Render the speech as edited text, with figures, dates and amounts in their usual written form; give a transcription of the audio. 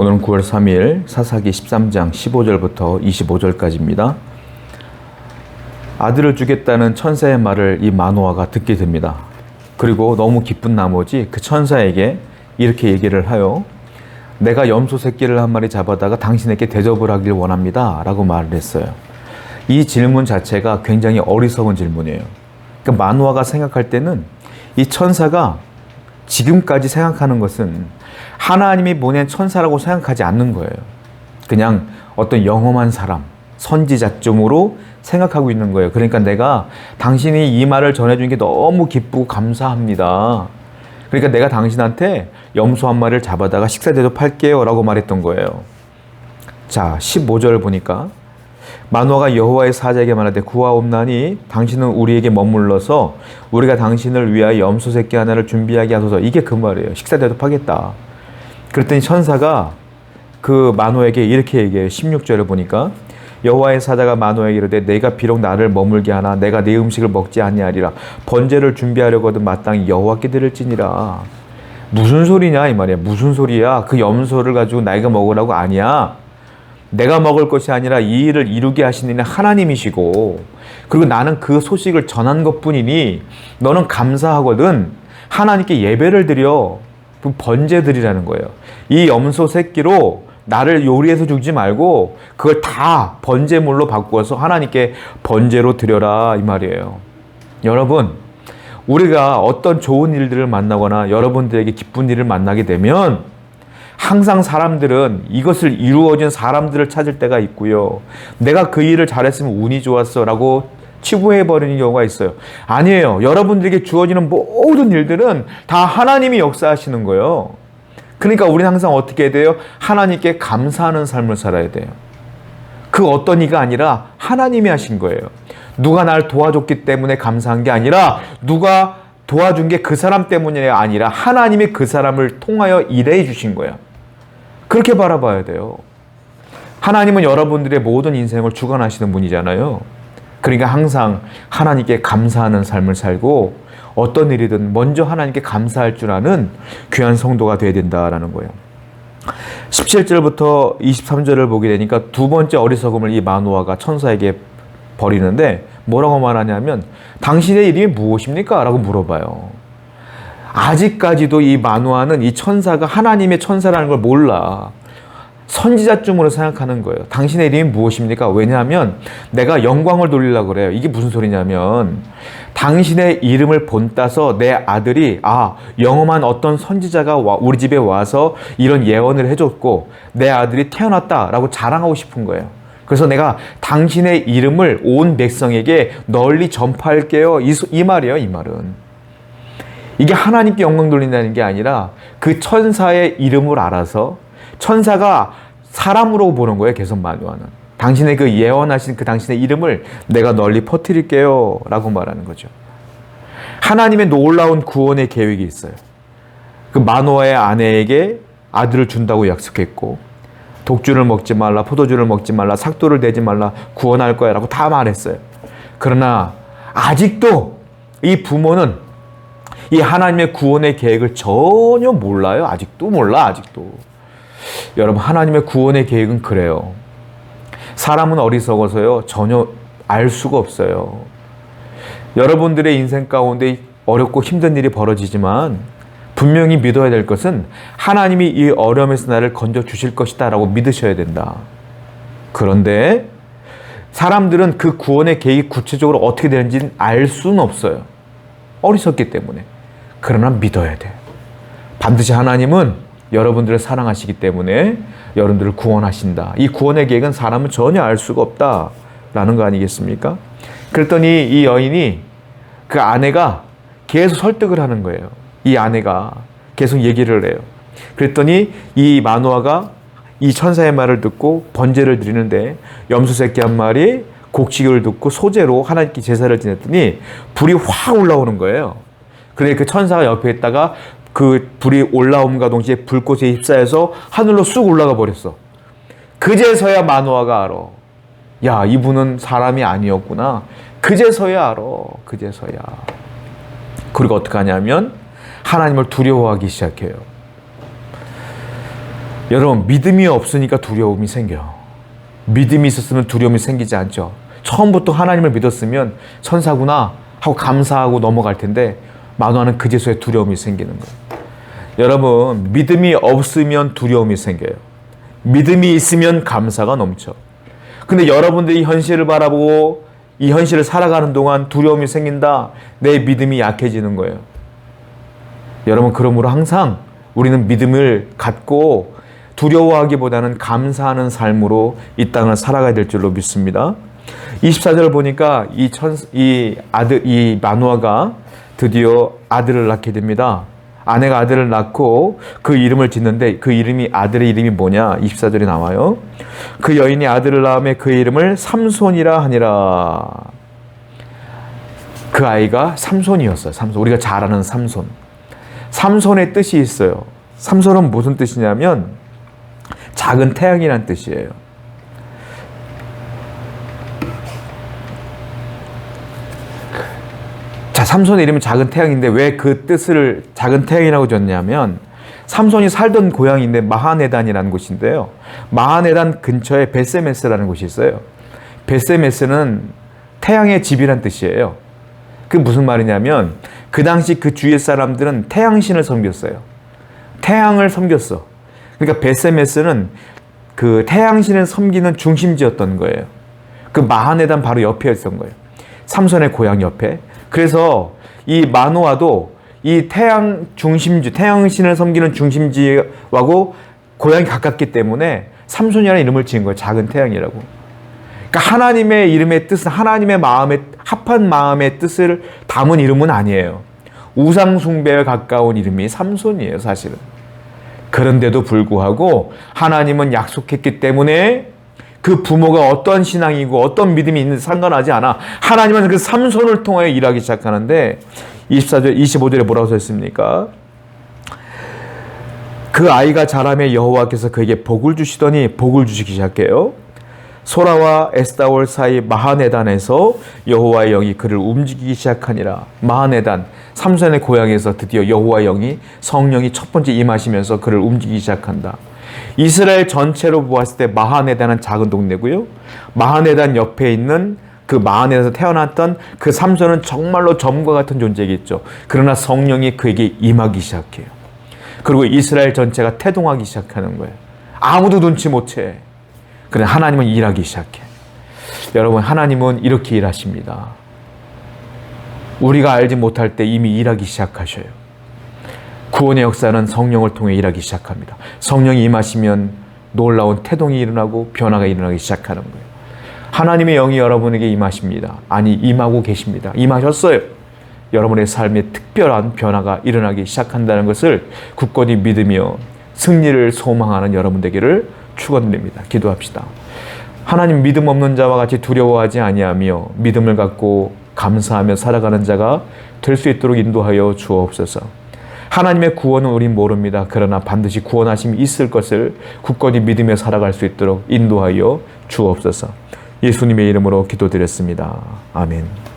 오늘은 9월 3일 사사기 13장 15절부터 25절까지입니다. 아들을 주겠다는 천사의 말을 이 마노아가 듣게 됩니다. 그리고 너무 기쁜 나머지 그 천사에게 이렇게 얘기를 하여 내가 염소 새끼를 한 마리 잡아다가 당신에게 대접을 하길 원합니다 라고 말을 했어요. 이 질문 자체가 굉장히 어리석은 질문이에요. 그러니까 마노아가 생각할 때는 이 천사가 지금까지 생각하는 것은 하나님이 보낸 천사라고 생각하지 않는 거예요. 그냥 어떤 영험한 사람, 선지자쯤으로 생각하고 있는 거예요. 그러니까 내가 당신이 이 말을 전해준 게 너무 기쁘고 감사합니다. 그러니까 내가 당신한테 염소 한 마리를 잡아다가 식사 대접할게요 라고 말했던 거예요. 자, 15절 보니까 마노아가 여호와의 사자에게 말하되 구하옵나니 당신은 우리에게 머물러서 우리가 당신을 위하여 염소 새끼 하나를 준비하게 하소서. 이게 그 말이에요. 식사 대접하겠다. 그랬더니 천사가 그 마노아에게 이렇게 얘기해요. 16절을 보니까 여호와의 사자가 마노아에게 이르되 내가 비록 나를 머물게 하나 내가 네 음식을 먹지 아니하리라. 번제를 준비하려거든 마땅히 여호와께 드릴지니라. 무슨 소리냐 이 말이야. 무슨 소리야. 그 염소를 가지고 나이가 먹으라고 아니야. 내가 먹을 것이 아니라 이 일을 이루게 하시는 이는 하나님이시고, 그리고 나는 그 소식을 전한 것뿐이니 너는 감사하거든 하나님께 예배를 드려. 그 번제 드리라는 거예요. 이 염소 새끼로 나를 요리해서 주지 말고 그걸 다 번제물로 바꾸어서 하나님께 번제로 드려라 이 말이에요. 여러분, 우리가 어떤 좋은 일들을 만나거나 여러분들에게 기쁜 일을 만나게 되면 항상 사람들은 이것을 이루어진 사람들을 찾을 때가 있고요. 내가 그 일을 잘했으면 운이 좋았어 라고 치부해버리는 경우가 있어요. 아니에요. 여러분들에게 주어지는 모든 일들은 다 하나님이 역사하시는 거예요. 그러니까 우리는 항상 어떻게 해야 돼요? 하나님께 감사하는 삶을 살아야 돼요. 그 어떤 이가 아니라 하나님이 하신 거예요. 누가 날 도와줬기 때문에 감사한 게 아니라 누가 도와준 게 그 사람 때문이 아니라 하나님이 그 사람을 통하여 일해 주신 거야. 그렇게 바라봐야 돼요. 하나님은 여러분들의 모든 인생을 주관하시는 분이잖아요. 그러니까 항상 하나님께 감사하는 삶을 살고 어떤 일이든 먼저 하나님께 감사할 줄 아는 귀한 성도가 되어야 된다라는 거예요. 17절부터 23절을 보게 되니까 두 번째 어리석음을 이 마노아가 천사에게 버리는데 뭐라고 말하냐면 당신의 이름이 무엇입니까? 라고 물어봐요. 아직까지도 이 마노아는 이 천사가 하나님의 천사라는 걸 몰라. 선지자쯤으로 생각하는 거예요. 당신의 이름이 무엇입니까? 왜냐하면 내가 영광을 돌리려고 그래요. 이게 무슨 소리냐면 당신의 이름을 본따서 내 아들이 영험한 어떤 선지자가 우리 집에 와서 이런 예언을 해줬고 내 아들이 태어났다라고 자랑하고 싶은 거예요. 그래서 내가 당신의 이름을 온 백성에게 널리 전파할게요. 이 말이에요. 이 말은. 이게 하나님께 영광 돌린다는 게 아니라 그 천사의 이름을 알아서 천사가 사람으로 보는 거예요. 계속 마노아는. 당신의 그 예언하신 그 당신의 이름을 내가 널리 퍼뜨릴게요 라고 말하는 거죠. 하나님의 놀라운 구원의 계획이 있어요. 그 마노아의 아내에게 아들을 준다고 약속했고 독주를 먹지 말라, 포도주를 먹지 말라, 삭도를 내지 말라, 구원할 거야 라고 다 말했어요. 그러나 아직도 이 부모는 이 하나님의 구원의 계획을 전혀 몰라요. 아직도 몰라. 아직도. 여러분, 하나님의 구원의 계획은 그래요. 사람은 어리석어서요 전혀 알 수가 없어요. 여러분들의 인생 가운데 어렵고 힘든 일이 벌어지지만 분명히 믿어야 될 것은 하나님이 이 어려움에서 나를 건져 주실 것이다 라고 믿으셔야 된다. 그런데 사람들은 그 구원의 계획이 구체적으로 어떻게 되는지는 알 수는 없어요. 어리석기 때문에. 그러나 믿어야 돼요. 반드시 하나님은 여러분들을 사랑하시기 때문에 여러분들을 구원하신다. 이 구원의 계획은 사람은 전혀 알 수가 없다라는 거 아니겠습니까? 그랬더니 이 여인이 그 아내가 계속 설득을 하는 거예요. 이 아내가 계속 얘기를 해요. 그랬더니 이 마노아가 이 천사의 말을 듣고 번제를 드리는데 염소 새끼 한 마리, 곡식을 듣고 소제로 하나님께 제사를 지냈더니 불이 확 올라오는 거예요. 그래 그 천사가 옆에 있다가 그 불이 올라옴과 동시에 불꽃에 휩싸여서 하늘로 쑥 올라가 버렸어. 그제서야 마노아가 알아. 야, 이분은 사람이 아니었구나. 그제서야 알아. 그제서야. 그리고 어떻게 하냐면 하나님을 두려워하기 시작해요. 여러분, 믿음이 없으니까 두려움이 생겨요. 믿음이 있었으면 두려움이 생기지 않죠. 처음부터 하나님을 믿었으면 천사구나 하고 감사하고 넘어갈 텐데 마노아는 그제서야 두려움이 생기는 거예요. 여러분, 믿음이 없으면 두려움이 생겨요. 믿음이 있으면 감사가 넘쳐. 근데 여러분들이 현실을 바라보고 이 현실을 살아가는 동안 두려움이 생긴다. 내 믿음이 약해지는 거예요. 여러분, 그러므로 항상 우리는 믿음을 갖고 두려워하기보다는 감사하는 삶으로 이 땅을 살아가야 될 줄로 믿습니다. 24절을 보니까 이 마노아가 드디어 아들을 낳게 됩니다. 아내가 아들을 낳고 그 이름을 짓는데 그 이름이, 아들의 이름이 뭐냐? 24절에 나와요. 그 여인이 아들을 낳음에 그 이름을 삼손이라 하니라. 그 아이가 삼손이었어요. 삼손. 우리가 잘 아는 삼손. 삼손의 뜻이 있어요. 삼손은 무슨 뜻이냐면 작은 태양이란 뜻이에요. 자, 삼손의 이름은 작은 태양인데 왜 그 뜻을 작은 태양이라고 줬냐면 삼손이 살던 고향인데 마하네단이라는 곳인데요. 마하네단 근처에 베세메스라는 곳이 있어요. 베세메스는 태양의 집이란 뜻이에요. 그게 무슨 말이냐면 그 당시 그 주위의 사람들은 태양신을 섬겼어요. 태양을 섬겼어. 그러니까 베세메스는 그 태양신을 섬기는 중심지였던 거예요. 그 마하네단 바로 옆에 있었던 거예요. 삼손의 고향 옆에. 그래서 이 마노아도 이 태양 중심지, 태양신을 섬기는 중심지하고 고향이 가깝기 때문에 삼손이라는 이름을 지은 거예요. 작은 태양이라고. 그러니까 하나님의 이름의 뜻은 하나님의 마음에 합한 마음의 뜻을 담은 이름은 아니에요. 우상 숭배에 가까운 이름이 삼손이에요, 사실은. 그런데도 불구하고 하나님은 약속했기 때문에 그 부모가 어떤 신앙이고 어떤 믿음이 있는지 상관하지 않아. 하나님은 그 삼손을 통하여 일하기 시작하는데 24절, 25절에 뭐라고 써있습니까? 그 아이가 자라매 여호와께서 그에게 복을 주시더니 복을 주시기 시작해요. 소라와 에스다올 사이 마하네단에서 여호와의 영이 그를 움직이기 시작하니라. 마하네단, 삼손의 고향에서 드디어 여호와의 영이, 성령이 첫 번째 임하시면서 그를 움직이기 시작한다. 이스라엘 전체로 보았을 때 마하네단은 작은 동네고요. 마하네단 옆에 있는 그 마하네단에서 태어났던 그 삼손은 정말로 점과 같은 존재겠죠. 그러나 성령이 그에게 임하기 시작해요. 그리고 이스라엘 전체가 태동하기 시작하는 거예요. 아무도 눈치 못 채. 그래, 하나님은 일하기 시작해. 여러분, 하나님은 이렇게 일하십니다. 우리가 알지 못할 때 이미 일하기 시작하셔요. 구원의 역사는 성령을 통해 일하기 시작합니다. 성령이 임하시면 놀라운 태동이 일어나고 변화가 일어나기 시작하는 거예요. 하나님의 영이 여러분에게 임하십니다. 아니, 임하고 계십니다. 임하셨어요. 여러분의 삶에 특별한 변화가 일어나기 시작한다는 것을 굳건히 믿으며 승리를 소망하는 여러분 되기를 축원드립니다. 기도합시다. 하나님, 믿음 없는 자와 같이 두려워하지 아니하며 믿음을 갖고 감사하며 살아가는 자가 될 수 있도록 인도하여 주옵소서. 하나님의 구원은 우린 모릅니다. 그러나 반드시 구원하심이 있을 것을 굳건히 믿으며 살아갈 수 있도록 인도하여 주옵소서. 예수님의 이름으로 기도드렸습니다. 아멘.